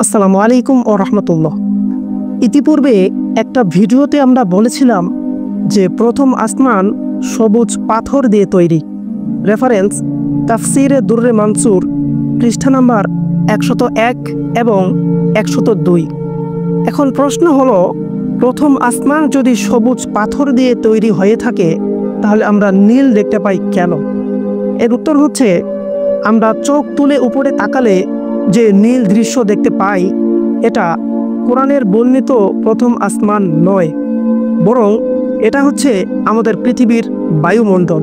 আসসালামু আলাইকুম ও রহমতুল্লাহ। ইতিপূর্বে একটা ভিডিওতে আমরা বলেছিলাম যে প্রথম আসমান সবুজ পাথর দিয়ে তৈরি। রেফারেন্স তাফসিরে দুররে মানসুর পৃষ্ঠা নাম্বার 101 এবং 102। এখন প্রশ্ন হলো, প্রথম আসমান যদি সবুজ পাথর দিয়ে তৈরি হয়ে থাকে তাহলে আমরা নীল দেখতে পাই কেন? এর উত্তর হচ্ছে, আমরা চোখ তুলে উপরে তাকালে যে নীল দৃশ্য দেখতে পাই এটা কোরআনের বর্ণিত প্রথম আসমান নয়, বরং এটা হচ্ছে আমাদের পৃথিবীর বায়ুমণ্ডল।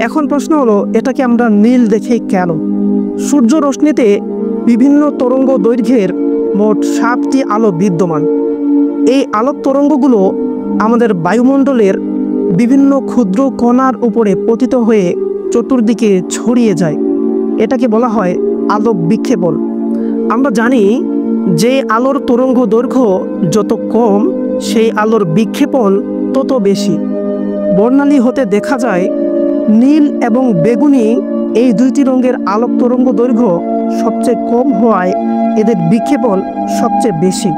এখন প্রশ্ন হলো, এটাকে আমরা নীল দেখে কেন? সূর্য রশ্মিতে বিভিন্ন তরঙ্গ দৈর্ঘ্যের মোট 7টি আলো বিদ্যমান। এই আলোক তরঙ্গগুলো আমাদের বায়ুমণ্ডলের বিভিন্ন ক্ষুদ্র কণার উপরে পতিত হয়ে চতুর্দিকে ছড়িয়ে যায়। এটাকে বলা হয় আলোক বিক্ষেপণ। আমরা জানি যে আলোর তরঙ্গ দৈর্ঘ্য যত কম সেই আলোর বিক্ষেপণ তত বেশি। বর্ণালী হতে দেখা যায় নীল এবং বেগুনি এই দুইটি রঙের আলোক তরঙ্গ দৈর্ঘ্য সবচেয়ে কম হওয়ায় এদের বিক্ষেপণ সবচেয়ে বেশি।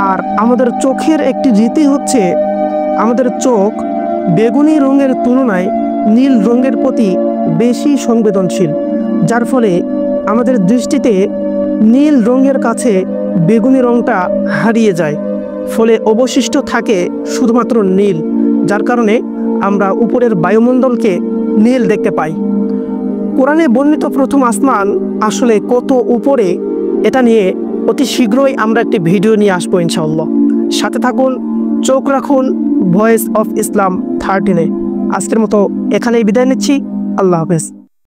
আর আমাদের চোখের একটি রীতি হচ্ছে, আমাদের চোখ বেগুনি রঙের তুলনায় নীল রঙের প্রতি বেশি সংবেদনশীল, যার ফলে আমাদের দৃষ্টিতে নীল রঙের কাছে বেগুনি রঙটা হারিয়ে যায়। ফলে অবশিষ্ট থাকে শুধুমাত্র নীল, যার কারণে আমরা উপরের বায়ুমণ্ডলকে নীল দেখতে পাই। কোরআনে বর্ণিত প্রথম আসমান আসলে কত উপরে, এটা নিয়ে অতি শীঘ্রই আমরা একটি ভিডিও নিয়ে আসবো ইনশাআল্লাহ। সাথে থাকুন, চোখ রাখুন ভয়েস অফ ইসলাম 13-এ। আজকের মতো এখানেই বিদায় নিচ্ছি। আল্লাহ হাফেজ।